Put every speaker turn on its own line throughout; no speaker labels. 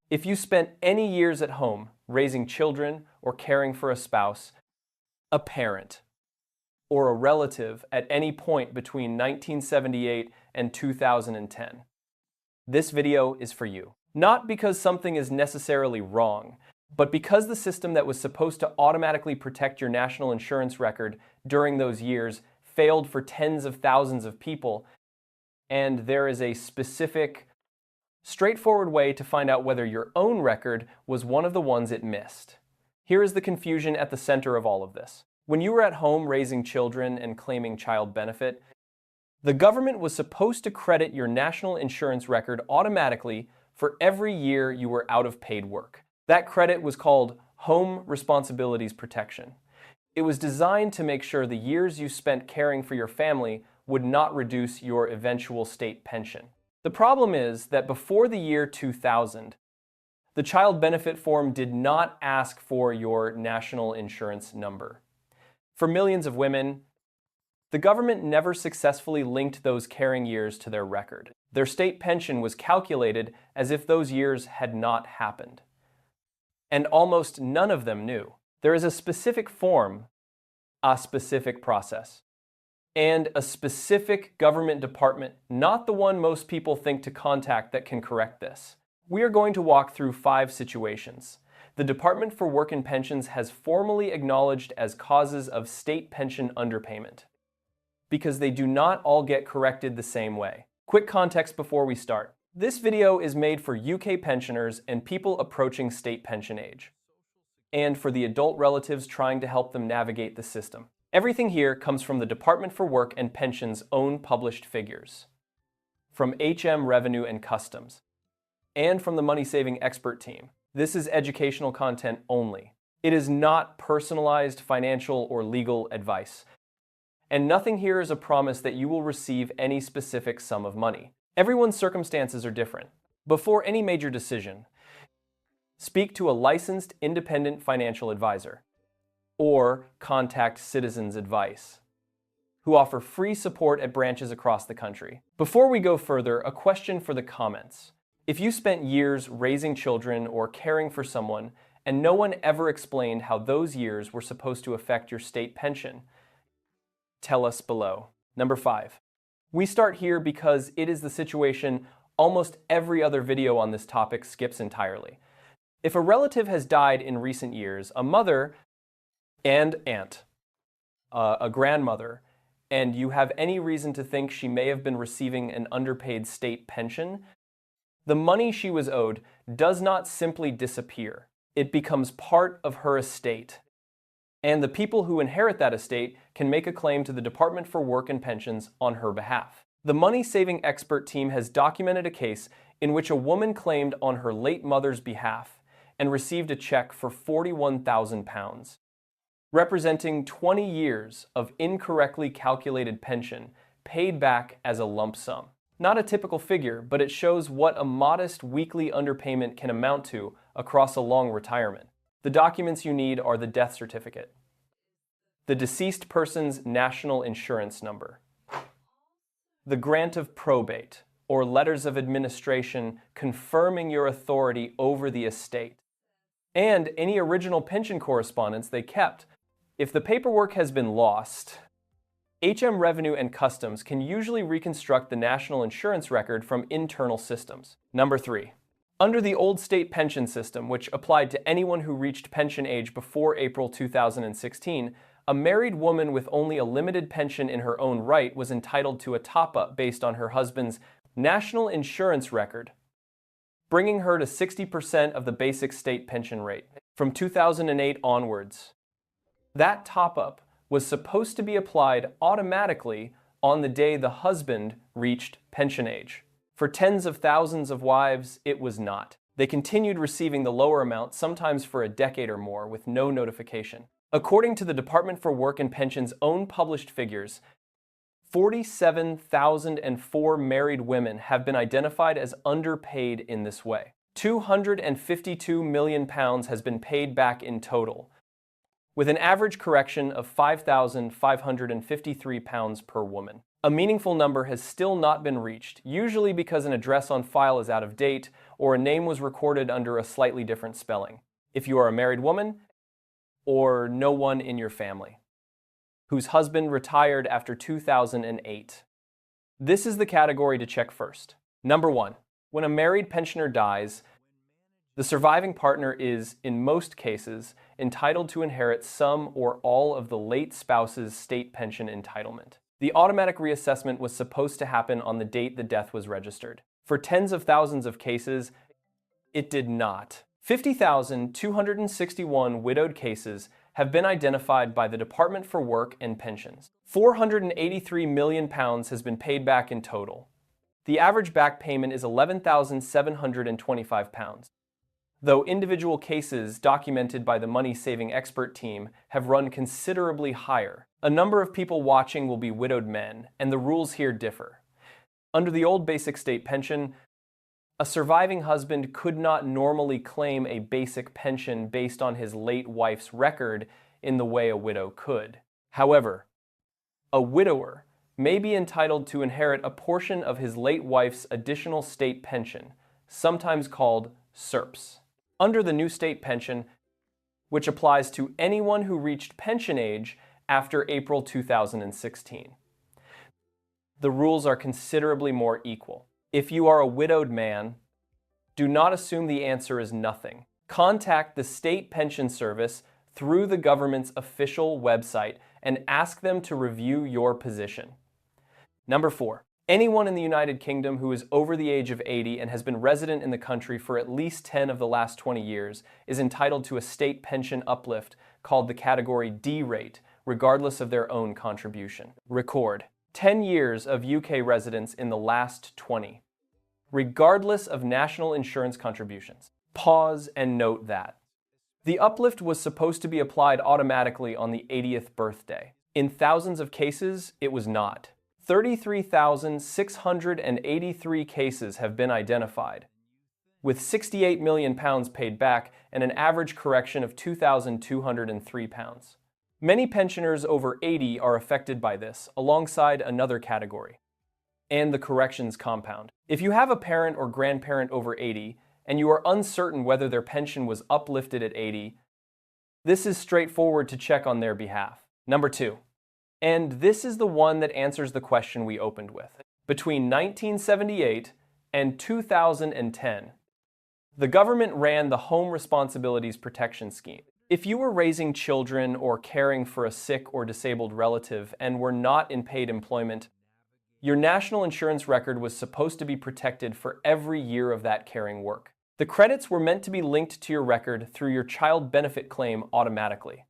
If you spent any years at home raising children or caring for a spouse, a parent, or a relative at any point between 1978 and 2010, this video is for you. Not because something is necessarily wrong, but because the system that was supposed to automatically protect your national insurance record during those years failed for tens of thousands of people, and there is a specific, straightforward way to find out whether your own record was one of the ones it missed. Here is the confusion at the center of all of this. When you were at home raising children and claiming child benefit, the government was supposed to credit your national insurance record automatically for every year you were out of paid work. That credit was called Home Responsibilities Protection. It was designed to make sure the years you spent caring for your family would not reduce your eventual state pension. The problem is that before the year 2000, the child benefit form did not ask for your national insurance number. For millions of women, the government never successfully linked those caring years to their record. Their state pension was calculated as if those years had not happened. And almost none of them knew. There is a specific form, a specific process, and a specific government department, not the one most people think to contact, that can correct this. We are going to walk through 5 situations. The Department for Work and Pensions has formally acknowledged as causes of state pension underpayment, because they do not all get corrected the same way. Quick context before we start. This video is made for UK pensioners and people approaching state pension age, and for the adult relatives trying to help them navigate the system. Everything here comes from the Department for Work and Pensions' own published figures, from HM Revenue and Customs, and from the money-saving expert team. This is educational content only. It is not personalized financial or legal advice. And nothing here is a promise that you will receive any specific sum of money. Everyone's circumstances are different. Before any major decision, speak to a licensed independent financial advisor or contact Citizens Advice, who offer free support at branches across the country. Before we go further, a question for the comments. If you spent years raising children or caring for someone and no one ever explained how those years were supposed to affect your state pension, tell us below. Number 5. We start here because it is the situation almost every other video on this topic skips entirely. If a relative has died in recent years, a mother and aunt, a grandmother, and you have any reason to think she may have been receiving an underpaid state pension, the money she was owed does not simply disappear. It becomes part of her estate. And the people who inherit that estate can make a claim to the Department for Work and Pensions on her behalf. The money-saving expert team has documented a case in which a woman claimed on her late mother's behalf and received a check for £41,000, representing 20 years of incorrectly calculated pension paid back as a lump sum. Not a typical figure, but it shows what a modest weekly underpayment can amount to across a long retirement. The documents you need are the death certificate, the deceased person's national insurance number, the grant of probate, or letters of administration confirming your authority over the estate, and any original pension correspondence they kept. If the paperwork has been lost, HM Revenue and Customs can usually reconstruct the national insurance record from internal systems. Number 3. Under the old state pension system, which applied to anyone who reached pension age before April 2016, a married woman with only a limited pension in her own right was entitled to a top-up based on her husband's national insurance record, bringing her to 60% of the basic state pension rate. From 2008 onwards, that top-up was supposed to be applied automatically on the day the husband reached pension age. For tens of thousands of wives, it was not. They continued receiving the lower amount, sometimes for a decade or more, with no notification. According to the Department for Work and Pensions' own published figures, 47,004 married women have been identified as underpaid in this way. £252 million has been paid back in total, with an average correction of £5,553 per woman. A meaningful number has still not been reached, usually because an address on file is out of date or a name was recorded under a slightly different spelling. If you are a married woman, or no one in your family whose husband retired after 2008. This is the category to check first. Number 1. When a married pensioner dies, the surviving partner is, in most cases, entitled to inherit some or all of the late spouse's state pension entitlement. The automatic reassessment was supposed to happen on the date the death was registered. For tens of thousands of cases, it did not. 50,261 widowed cases have been identified by the Department for Work and Pensions. £483 million has been paid back in total. The average back payment is £11,725. Though individual cases documented by the money-saving expert team have run considerably higher. A number of people watching will be widowed men, and the rules here differ. Under the old basic state pension, a surviving husband could not normally claim a basic pension based on his late wife's record in the way a widow could. However, a widower may be entitled to inherit a portion of his late wife's additional state pension, sometimes called SERPs. Under the new state pension, which applies to anyone who reached pension age after April 2016. The rules are considerably more equal. If you are a widowed man, do not assume the answer is nothing. Contact the State Pension Service through the government's official website and ask them to review your position. Number 4. Anyone in the United Kingdom who is over the age of 80 and has been resident in the country for at least 10 of the last 20 years is entitled to a state pension uplift called the Category D rate, regardless of their own contribution. Record 10 years of UK residence in the last 20, regardless of national insurance contributions. Pause and note that the uplift was supposed to be applied automatically on the 80th birthday. In thousands of cases, it was not. 33,683 cases have been identified, with £68 million paid back and an average correction of £2,203. Many pensioners over 80 are affected by this, alongside another category, and the corrections compound. If you have a parent or grandparent over 80, and you are uncertain whether their pension was uplifted at 80, this is straightforward to check on their behalf. Number 2. And this is the one that answers the question we opened with. Between 1978 and 2010, the government ran the Home Responsibilities Protection Scheme. If you were raising children or caring for a sick or disabled relative and were not in paid employment, your national insurance record was supposed to be protected for every year of that caring work. The credits were meant to be linked to your record through your child benefit claim automatically.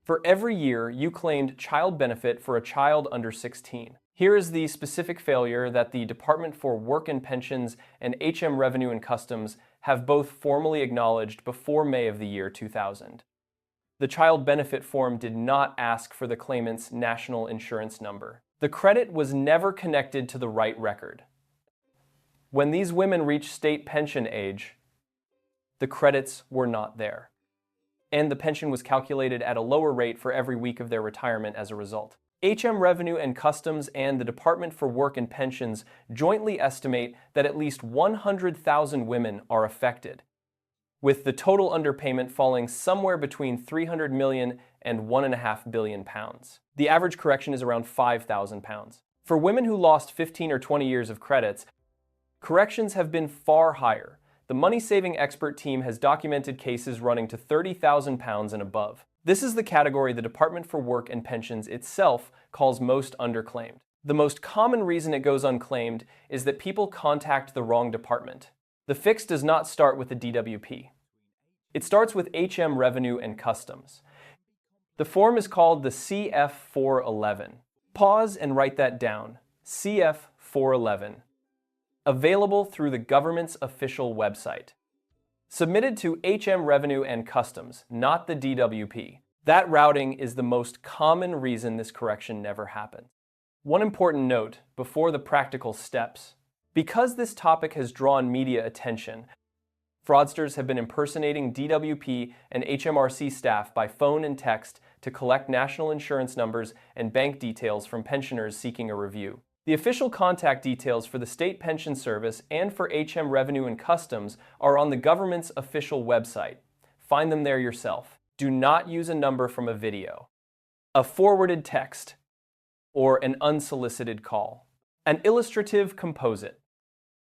For every year, you claimed child benefit for a child under 16. Here is the specific failure that the Department for Work and Pensions and HM Revenue and Customs have both formally acknowledged before May of the year 2000. The child benefit form did not ask for the claimant's national insurance number. The credit was never connected to the right record. When these women reached state pension age, the credits were not there, and the pension was calculated at a lower rate for every week of their retirement as a result. HM Revenue and Customs and the Department for Work and Pensions jointly estimate that at least 100,000 women are affected, with the total underpayment falling somewhere between £300 million and £1.5 billion. The average correction is around £5,000. For women who lost 15 or 20 years of credits, corrections have been far higher. The money-saving expert team has documented cases running to £30,000 and above. This is the category the Department for Work and Pensions itself calls most underclaimed. The most common reason it goes unclaimed is that people contact the wrong department. The fix does not start with the DWP. It starts with HM Revenue and Customs. The form is called the CF411. Pause and write that down. CF411. Available through the government's official website. Submitted to HM Revenue and Customs, not the DWP. That routing is the most common reason this correction never happens. One important note before the practical steps. Because this topic has drawn media attention, fraudsters have been impersonating DWP and HMRC staff by phone and text to collect national insurance numbers and bank details from pensioners seeking a review. The official contact details for the State Pension Service and for HM Revenue and Customs are on the government's official website. Find them there yourself. Do not use a number from a video, a forwarded text, or an unsolicited call. An illustrative composite,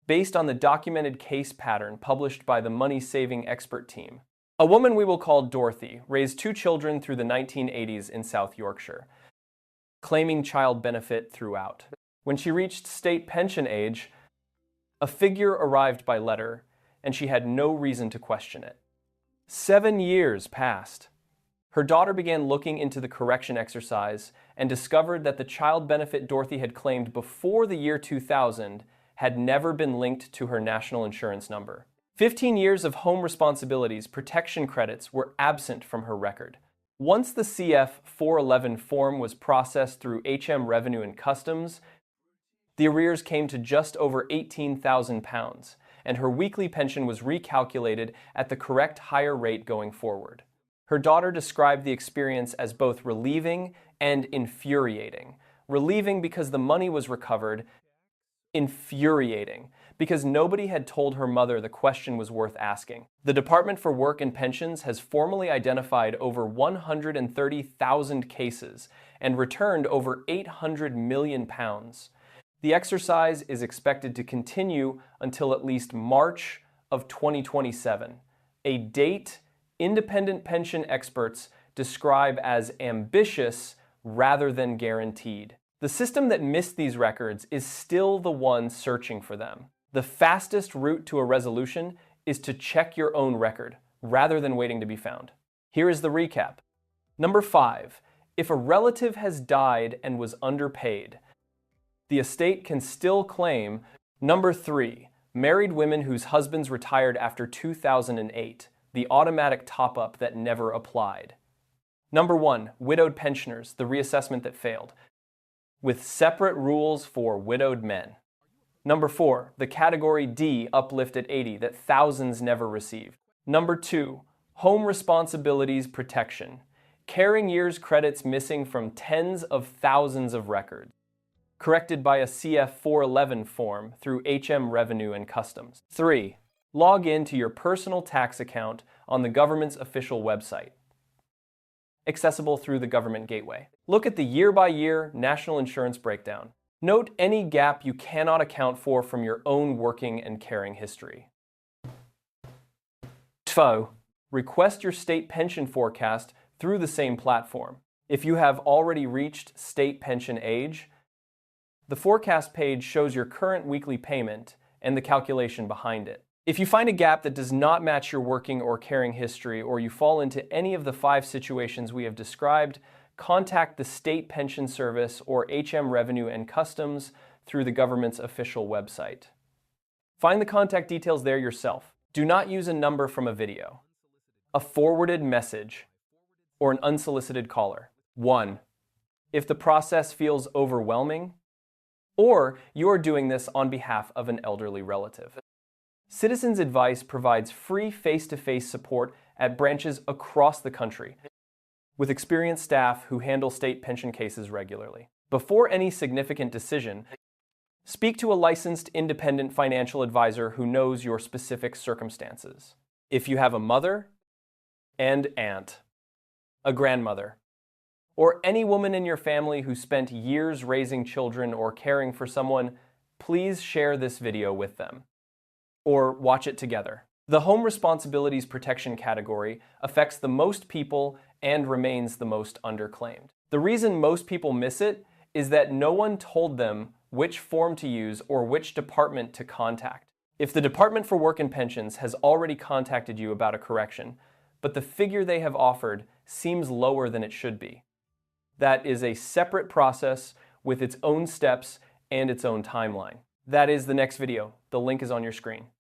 based on the documented case pattern published by the money-saving expert team. A woman we will call Dorothy raised 2 children through the 1980s in South Yorkshire, claiming child benefit throughout. When she reached state pension age, a figure arrived by letter, and she had no reason to question it. 7 years passed. Her daughter began looking into the correction exercise and discovered that the child benefit Dorothy had claimed before the year 2000 had never been linked to her national insurance number. 15 years of home responsibilities protection credits were absent from her record. Once the CF 411 form was processed through HM Revenue and Customs, the arrears came to just over £18,000, and her weekly pension was recalculated at the correct higher rate going forward. Her daughter described the experience as both relieving and infuriating. Relieving because the money was recovered, infuriating because nobody had told her mother the question was worth asking. The Department for Work and Pensions has formally identified over 130,000 cases and returned over £800 million. The exercise is expected to continue until at least March of 2027, a date independent pension experts describe as ambitious rather than guaranteed. The system that missed these records is still the one searching for them. The fastest route to a resolution is to check your own record rather than waiting to be found. Here is the recap. Number 5, if a relative has died and was underpaid, the estate can still claim. Number 3, married women whose husbands retired after 2008, the automatic top-up that never applied. Number 1, widowed pensioners, the reassessment that failed, with separate rules for widowed men. Number 4, the Category D uplift at 80 that thousands never received. Number 2, home responsibilities protection, caring years credits missing from tens of thousands of records, corrected by a CF 411 form through HM Revenue and Customs. 3, log in to your personal tax account on the government's official website, accessible through the government gateway. Look at the year-by-year national insurance breakdown. Note any gap you cannot account for from your own working and caring history. 2, request your state pension forecast through the same platform. If you have already reached state pension age, the forecast page shows your current weekly payment and the calculation behind it. If you find a gap that does not match your working or caring history, or you fall into any of the 5 situations we have described, contact the State Pension Service or HM Revenue and Customs through the government's official website. Find the contact details there yourself. Do not use a number from a video, a forwarded message, or an unsolicited caller. 1, if the process feels overwhelming, or you are doing this on behalf of an elderly relative. Citizens Advice provides free face-to-face support at branches across the country, with experienced staff who handle state pension cases regularly. Before any significant decision, speak to a licensed independent financial advisor who knows your specific circumstances. If you have a mother and aunt, a grandmother, or any woman in your family who spent years raising children or caring for someone, please share this video with them, or watch it together. The home responsibilities protection category affects the most people and remains the most underclaimed. The reason most people miss it is that no one told them which form to use or which department to contact. If the Department for Work and Pensions has already contacted you about a correction, but the figure they have offered seems lower than it should be, that is a separate process with its own steps and its own timeline. That is the next video. The link is on your screen.